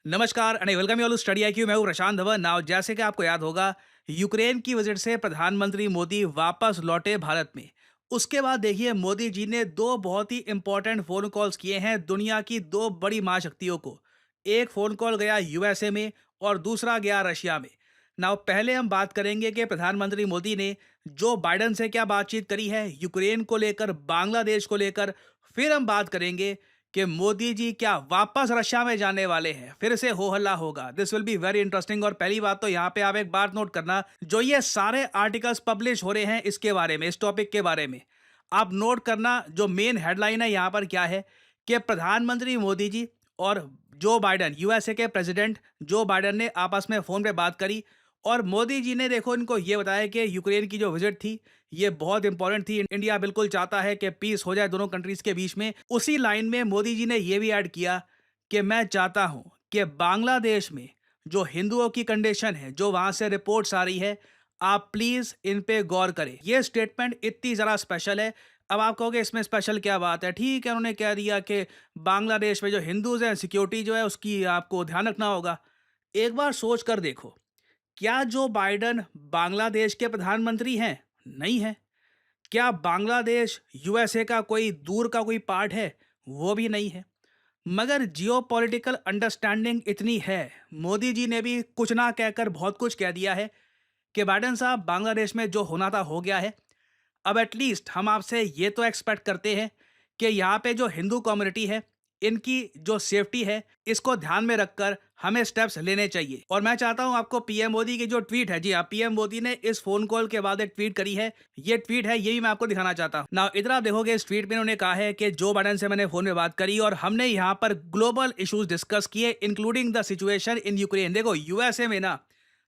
नमस्कार and welcome you all to study IQ. मैं हूं प्रशांत धवन। नाउ जैसे कि आपको याद होगा, यूक्रेन की विजिट से प्रधानमंत्री मोदी वापस लौटे भारत में। उसके बाद देखिए, मोदी जी ने दो बहुत ही इंपॉर्टेंट फोन कॉल्स किए हैं दुनिया की दो बड़ी महाशक्तियों को। एक फोन कॉल गया यूएसए में और दूसरा गया रशिया में। नाउ पहले हम बात करेंगे कि प्रधानमंत्री मोदी ने जो बाइडन से क्या बातचीत करी है यूक्रेन को लेकर, बांग्लादेश को लेकर। फिर हम बात करेंगे कि मोदी जी क्या वापस रशिया में जाने वाले हैं, फिर से हो हल्ला होगा। This will be very interesting. और पहली बात तो यहाँ पे आप एक बात नोट करना, जो ये सारे आर्टिकल्स पब्लिश हो रहे हैं इसके बारे में, इस टॉपिक के बारे में, आप नोट करना जो मेन हेडलाइन है यहाँ पर क्या है कि प्रधानमंत्री मोदी जी और जो बाइडन, यूएसए के प्रेसिडेंट जो बाइडन ने आपस में फोन पे बात करी। और मोदी जी ने देखो इनको ये बताया कि यूक्रेन की जो विजिट थी ये बहुत इंपॉर्टेंट थी। इंडिया बिल्कुल चाहता है कि पीस हो जाए दोनों कंट्रीज के बीच में। उसी लाइन में मोदी जी ने ये भी ऐड किया कि मैं चाहता हूं कि बांग्लादेश में जो हिंदुओं की कंडीशन है, जो वहां से रिपोर्ट्स आ रही है, आप प्लीज इन पे गौर करें। ये स्टेटमेंट इतनी जरा स्पेशल है। अब आप कहोगे इसमें स्पेशल क्या बात है? ठीक है, उन्होंने कह दिया कि बांग्लादेश में जो हिंदूज हैं, सिक्योरिटी जो है उसकी आपको ध्यान रखना होगा। एक बार सोच कर देखो, क्या जो बाइडन बांग्लादेश के प्रधानमंत्री हैं? नहीं है। क्या बांग्लादेश यूएसए का कोई दूर का कोई पार्ट है? वो भी नहीं है। मगर जियोपॉलिटिकल अंडरस्टैंडिंग इतनी है, मोदी जी ने भी कुछ ना कहकर बहुत कुछ कह दिया है कि बाइडन साहब, बांग्लादेश में जो होना था हो गया है। अब एटलीस्ट हम आपसे ये तो एक्सपेक्ट करते हैं कि यहाँ पे जो हिंदू कम्युनिटी है, इनकी जो सेफ्टी है, इसको ध्यान में रखकर हमें स्टेप्स लेने चाहिए। और मैं चाहता हूं आपको पीएम मोदी की जो ट्वीट है, जी हाँ, पीएम मोदी ने इस फोन कॉल के बाद एक ट्वीट करी है। ये ट्वीट है, ये भी मैं आपको दिखाना चाहता हूं ना। इधर आप देखोगे, इस ट्वीट में उन्होंने कहा है कि जो बाइडन से मैंने फोन में बात करी और हमने यहाँ पर ग्लोबल इश्यूज डिस्कस किए, including the situation in Ukraine. देखो यूएसए में ना,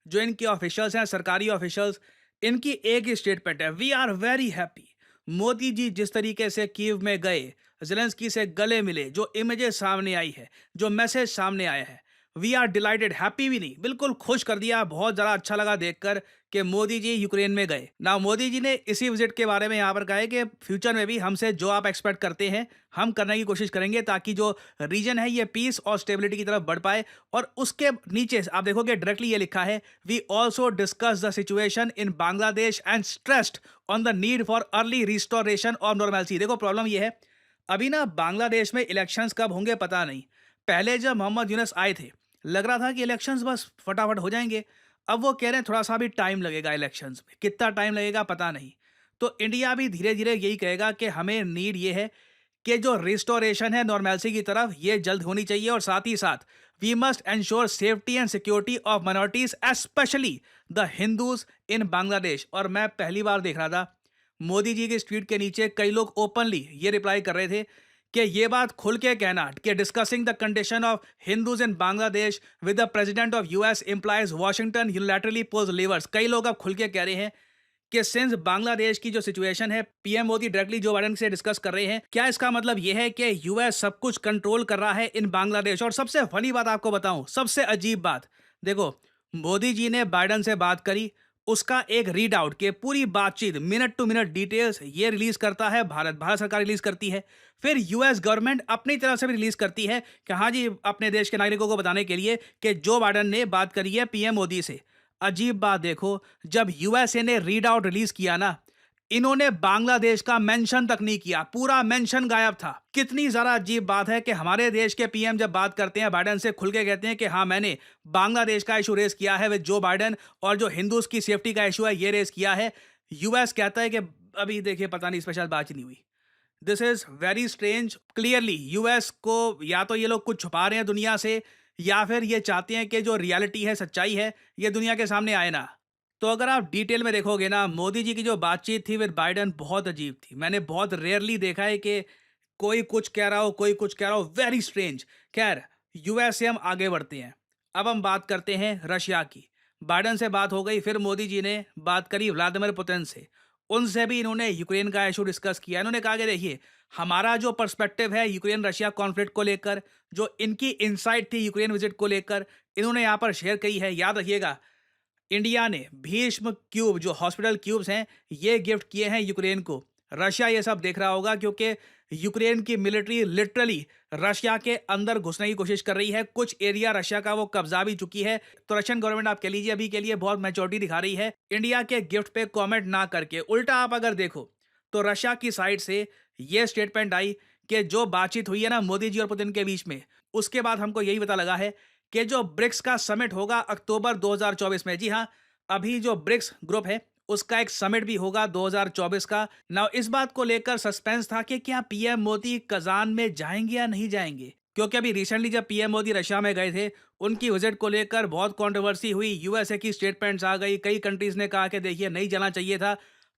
जो इनके ऑफिशियल्स हैं, सरकारी ऑफिशियल्स, इनकी एक ही स्टेटमेंट है, we are very happy. Modi ji जिस तरीके से कीव में गए, ज़ेलेंस्की से गले मिले, जो इमेजेस सामने आई है, जो मैसेज सामने आया है, वी आर डिलाइटेड, हैप्पी भी नहीं, बिल्कुल खुश कर दिया। बहुत ज़रा अच्छा लगा देखकर कि मोदी जी यूक्रेन में गए ना। मोदी जी ने इसी विजिट के बारे में यहाँ पर कहा है कि फ्यूचर में भी हमसे जो आप एक्सपेक्ट करते हैं, हम करने की कोशिश करेंगे ताकि जो रीजन है ये पीस और स्टेबिलिटी की तरफ बढ़ पाए। और उसके नीचे आप देखोगे डायरेक्टली ये लिखा है, we also discuss the situation in Bangladesh and stressed on the need for early restoration of normalcy. देखो प्रॉब्लम ये है, अभी ना बांग्लादेश में इलेक्शंस कब होंगे पता नहीं। पहले जब मोहम्मद यूनस आए थे, लग रहा था कि इलेक्शंस बस फटाफट हो जाएंगे। अब वो कह रहे हैं थोड़ा सा भी टाइम लगेगा इलेक्शंस में। कितना टाइम लगेगा पता नहीं। तो इंडिया भी धीरे धीरे यही कहेगा कि हमें नीड ये है कि जो रिस्टोरेशन है नॉर्मलसी की तरफ, ये जल्द होनी चाहिए। और साथ ही साथ we must ensure safety and security of minorities, specially the Hindus in Bangladesh. और मैं पहली बार देख रहा था, मोदी जी के इस ट्वीट के नीचे कई लोग ओपनली ये रिप्लाई कर रहे थे कि ये बात खुल के कहना कि discussing the condition of Hindus in Bangladesh with the president of US implies Washington unilaterally pose levers. कई लोग अब खुल के कह रहे हैं कि सिंस बांग्लादेश की जो सिचुएशन है, पीएम मोदी डायरेक्टली जो बाइडन से डिस्कस कर रहे हैं, क्या इसका मतलब यह है कि यूएस सब कुछ कंट्रोल कर रहा है इन बांग्लादेश? और सबसे फनी बात आपको बताऊं, सबसे अजीब बात, देखो मोदी जी ने बाइडन से बात करी, उसका एक रीड आउट के पूरी बातचीत मिनट टू मिनट डिटेल्स ये रिलीज करता है भारत सरकार रिलीज करती है। फिर यूएस गवर्नमेंट अपनी तरफ से भी रिलीज करती है कि हाँ जी, अपने देश के नागरिकों को बताने के लिए कि जो बाइडन ने बात करी है पीएम मोदी से। अजीब बात देखो, जब यूएसए ने रीड आउट रिलीज किया ना, इन्होंने बांग्लादेश का मेंशन तक नहीं किया, पूरा मेंशन गायब था। कितनी जरा अजीब बात है कि हमारे देश के पीएम जब बात करते हैं बाइडन से, खुल के कहते हैं कि हाँ, मैंने बांग्लादेश का इशू रेज किया है विद जो बाइडन, और जो हिंदूज की सेफ्टी का इशू है ये रेज किया है। यूएस कहता है कि अभी देखिए पता नहीं, स्पेशल बात ही नहीं हुई। This is very strange. Clearly US को या तो ये लोग कुछ छुपा रहे हैं दुनिया से, या फिर ये चाहते हैं कि जो रियलिटी है, सच्चाई है, ये दुनिया के सामने आए ना। तो अगर आप डिटेल में देखोगे ना, मोदी जी की जो बातचीत थी विद बाइडन बहुत अजीब थी। मैंने बहुत रेयरली देखा है कि कोई कुछ कह रहा हो, कोई कुछ कह रहा हो, वेरी स्ट्रेंज। खैर, यूएस से हम आगे बढ़ते हैं। अब हम बात करते हैं रशिया की। बाइडन से बात हो गई, फिर मोदी जी ने बात करी व्लादिमीर पुतिन से। उनसे भी इन्होंने यूक्रेन का इशू डिस्कस किया। इन्होंने कहा कि देखिए, हमारा जो पर्सपेक्टिव है यूक्रेन रशिया कॉन्फ्लिक्ट को लेकर, जो इनकी इनसाइट थी यूक्रेन विजिट को लेकर, इन्होंने यहाँ पर शेयर की है। याद रखिएगा, इंडिया ने भीष्म क्यूब, जो हॉस्पिटल क्यूब्स हैं, ये गिफ्ट किए हैं यूक्रेन को। रशिया ये सब देख रहा होगा क्योंकि यूक्रेन की मिलिट्री लिटरली रशिया के अंदर घुसने की कोशिश कर रही है। कुछ एरिया रशिया का वो कब्जा भी चुकी है। तो रशियन गवर्नमेंट आप कह लीजिए अभी के लिए बहुत मैच्योरिटी दिखा रही है इंडिया के गिफ्ट पे कमेंट ना करके। उल्टा आप अगर देखो तो रशिया की साइड से ये स्टेटमेंट आई कि जो बातचीत हुई है ना मोदी जी और पुतिन के बीच में, उसके बाद हमको यही पता लगा है कि जो ब्रिक्स का समिट होगा अक्टूबर 2024 में, जी हाँ, अभी जो ब्रिक्स ग्रुप है उसका एक समिट भी होगा 2024 का। नाउ इस बात को लेकर सस्पेंस था कि क्या पीएम मोदी कजान में जाएंगे या नहीं जाएंगे, क्योंकि अभी रिसेंटली जब पीएम मोदी रशिया में गए थे उनकी विजिट को लेकर बहुत कंट्रोवर्सी हुई। यूएसए की स्टेटमेंट्स आ गई, कई कंट्रीज ने कहा कि देखिए नहीं जाना चाहिए था।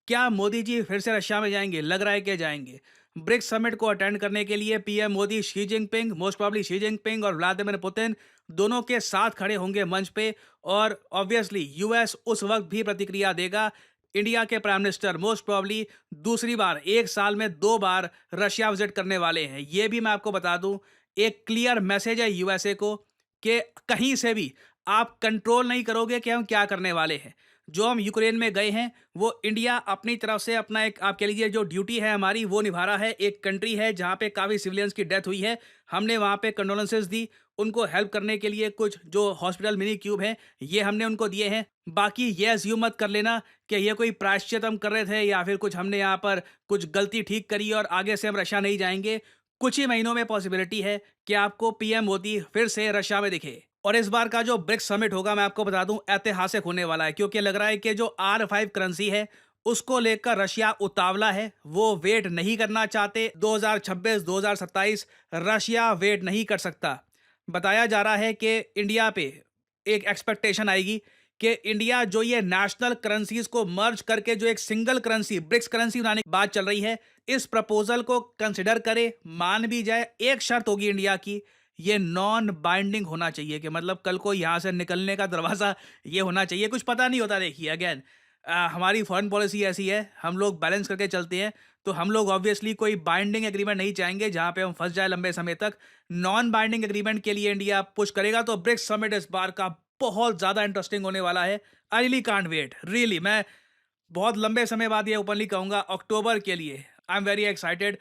क्या मोदी जी फिर से रशिया में जाएंगे? लग रहा है कि जाएंगे। ब्रिक्स समिट को अटेंड करने के लिए PM Modi Xi Jinping, most probably Xi Jinping और व्लादिमीर पुतिन दोनों के साथ खड़े होंगे मंच पे। और ऑब्वियसली यूएस उस वक्त भी प्रतिक्रिया देगा। इंडिया के प्राइम मिनिस्टर मोस्ट प्रॉब्ली दूसरी बार एक साल में 2 बार रशिया विजिट करने वाले हैं। ये भी मैं आपको बता दूं, एक क्लियर मैसेज है यूएसए को कि कहीं से भी आप कंट्रोल नहीं करोगे कि हम क्या करने वाले हैं। जो हम यूक्रेन में गए हैं वो इंडिया अपनी तरफ से अपना एक आप कह लीजिए जो ड्यूटी है हमारी वो निभा रहा है। एक कंट्री है जहाँ पे काफ़ी सिविलियंस की डेथ हुई है, हमने वहाँ पे कंडोलेंसेस दी। उनको हेल्प करने के लिए कुछ जो हॉस्पिटल मिनी क्यूब हैं ये हमने उनको दिए हैं। बाकी ये अज्यूम मत कर लेना कि ये कोई प्रायश्चित हम कर रहे थे या फिर कुछ हमने यहाँ पर कुछ गलती ठीक करी और आगे से हम रशिया नहीं जाएंगे। कुछ ही महीनों में पॉसिबिलिटी है कि आपको पीएम मोदी फिर से रशिया में दिखे। और इस बार का जो ब्रिक्स समिट होगा मैं आपको बता दूं ऐतिहासिक होने वाला है, क्योंकि लग रहा है कि जो R5 करेंसी है उसको लेकर रशिया उतावला है। वो वेट नहीं करना चाहते। 2026 2027 रशिया वेट नहीं कर सकता। बताया जा रहा है कि इंडिया पे एक एक्सपेक्टेशन आएगी कि इंडिया जो ये नेशनल करेंसीज को मर्ज करके जो एक सिंगल करेंसी ब्रिक्स करेंसी बनाने की बात चल रही है, इस प्रपोजल को कंसिडर करे, मान भी जाए। एक शर्त होगी इंडिया की, ये नॉन बाइंडिंग होना चाहिए कि मतलब कल को यहाँ से निकलने का दरवाज़ा ये होना चाहिए। कुछ पता नहीं होता। देखिए अगेन हमारी फॉरेन पॉलिसी ऐसी है, हम लोग बैलेंस करके चलते हैं। तो हम लोग ऑब्वियसली कोई बाइंडिंग एग्रीमेंट नहीं चाहेंगे जहाँ पे हम फंस जाए लंबे समय तक। नॉन बाइंडिंग एग्रीमेंट के लिए इंडिया पुश करेगा। तो ब्रिक्स समिट इस बार का बहुत ज़्यादा इंटरेस्टिंग होने वाला है। I really can't wait, really. मैं बहुत लंबे समय बाद ये ओपनली कहूँगा, अक्टूबर के लिए आई एम वेरी एक्साइटेड।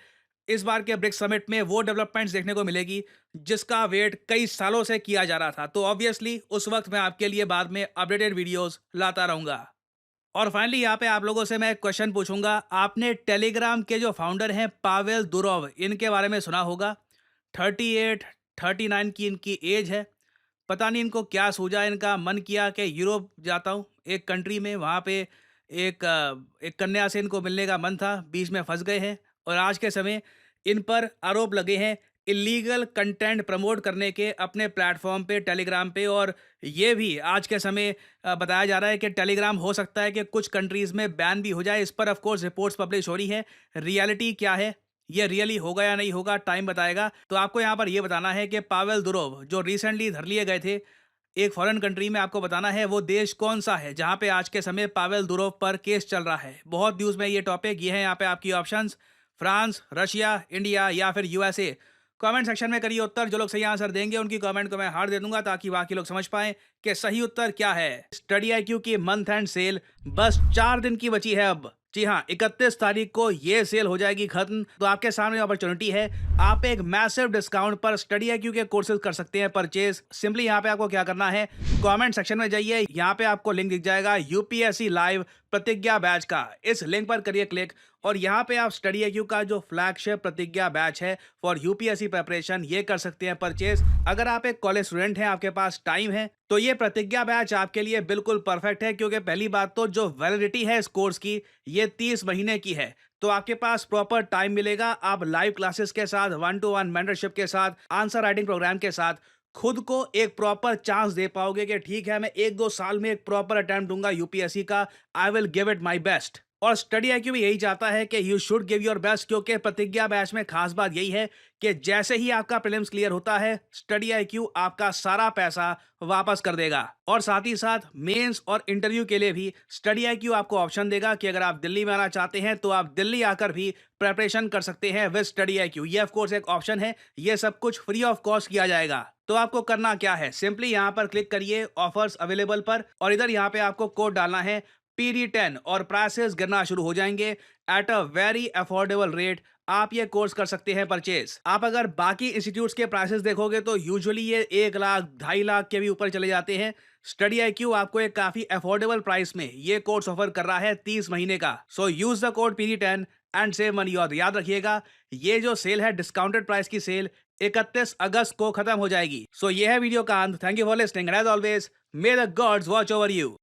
इस बार के ब्रिक्स समिट में वो डेवलपमेंट्स देखने को मिलेगी जिसका वेट कई सालों से किया जा रहा था। तो ऑब्वियसली उस वक्त मैं आपके लिए बाद में अपडेटेड वीडियोस लाता रहूंगा। और फाइनली यहाँ पे आप लोगों से मैं एक क्वेश्चन पूछूंगा। आपने टेलीग्राम के जो फाउंडर हैं पावेल दुरोव, इनके बारे में सुना होगा। 38 39 की इनकी एज है। पता नहीं इनको क्या सूझा, इनका मन किया कि यूरोप जाता हूँ एक कंट्री में, वहाँ पे एक कन्या से इनको मिलने का मन था, बीच में फंस गए हैं। और आज के समय इन पर आरोप लगे हैं इलीगल कंटेंट प्रमोट करने के अपने प्लेटफॉर्म पे टेलीग्राम पे। और ये भी आज के समय बताया जा रहा है कि टेलीग्राम हो सकता है कि कुछ कंट्रीज़ में बैन भी हो जाए। इस पर ऑफ कोर्स रिपोर्ट्स पब्लिश हो रही है। रियलिटी क्या है, ये रियली होगा या नहीं होगा, टाइम बताएगा। तो आपको यहाँ पर ये बताना है कि पावेल दुरोव जो रिसेंटली धर लिए गए थे एक फॉरेन कंट्री में, आपको बताना है वो देश कौन सा है जहाँ पे आज के समय पावेल दुरोव पर केस चल रहा है। बहुत न्यूज़ में ये टॉपिक, ये है यहाँ पे आपकी ऑप्शंस, फ्रांस, रशिया, इंडिया या फिर यूएसए। कमेंट सेक्शन में करिए उत्तर। जो लोग सही आंसर देंगे उनकी कमेंट को मैं हार्ट दे दूंगा ताकि बाकी लोग समझ पाएं कि सही उत्तर क्या है। स्टडी आईक्यू की मंथ एंड सेल बस 4 दिन की बची है अब। जी हाँ, 31 तारीख को ये सेल हो जाएगी खत्म। तो आपके सामने अपॉर्चुनिटी है, आप एक मैसिव डिस्काउंट पर स्टडी आईक्यू के कोर्सेज कर सकते हैं परचेज। सिंपली यहाँ पे आपको क्या करना है, कमेंट सेक्शन में जाइए, यहाँ पे आपको लिंक दिख जाएगा यूपीएससी लाइव प्रतिज्ञा बैच का। इस लिंक पर करिए क्लिक और यहाँ पे आप स्टडी आईक्यू का जो फ्लैगशिप प्रतिज्ञा बैच है फॉर यूपीएससी प्रिपरेशन ये कर सकते हैं परचेज। अगर आप एक कॉलेज स्टूडेंट हैं, आपके पास टाइम है, तो ये प्रतिज्ञा बैच आपके लिए बिल्कुल परफेक्ट है। क्योंकि पहली बात तो जो वैलिडिटी है इस कोर्स की ये 30 महीने की है। तो आपके पास प्रॉपर टाइम मिलेगा। आप लाइव क्लासेस के साथ, 1-to-1 मेंटरशिप के साथ, आंसर राइटिंग प्रोग्राम के साथ खुद को एक प्रॉपर चांस दे पाओगे कि ठीक है मैं 1-2 साल में एक प्रॉपर अटेम्प्ट दूंगा यूपीएससी का। I will give it my best. और स्टडी आईक्यू भी यही चाहता है कि you should give your best. क्योंकि प्रतिज्ञा बैच में खास बात यही है कि जैसे ही आपका प्रीलिम्स क्लियर होता है स्टडी आईक्यू आपका सारा पैसा वापस कर देगा। और साथ ही साथ मेंस और इंटरव्यू के लिए भी स्टडी आईक्यू आपको ऑप्शन देगा कि अगर आप दिल्ली में आना चाहते हैं तो आप दिल्ली आकर भी प्रिपरेशन कर सकते हैं विद स्टडी आईक्यू। ये ऑफ कोर्स एक ऑप्शन है, ये सब कुछ फ्री ऑफ कॉस्ट किया जाएगा। तो आपको करना क्या है, सिंपली यहाँ पर क्लिक करिए ऑफर्स अवेलेबल पर और इधर यहाँ पे आपको कोड डालना है PD10 और प्राइसेस गिरना शुरू हो जाएंगे at a very affordable rate. आप ये कोर्स कर सकते हैं परचेज। आप अगर बाकी इंस्टीट्यूट्स के प्राइसेस देखोगे तो यूजुअली ये 1 लाख 2.5 लाख के भी ऊपर चले जाते हैं। स्टडी IQ आपको एक काफी अफोर्डेबल प्राइस में ये कोर्स ऑफर कर रहा है 30 महीने का। So use the code PD10 and save money. और याद रखिएगा, ये जो सेल है डिस्काउंटेड प्राइस की सेल 31 अगस्त को खत्म हो जाएगी। सो ये है वीडियो का अंत। Thank you for listening and as always may the gods watch over you.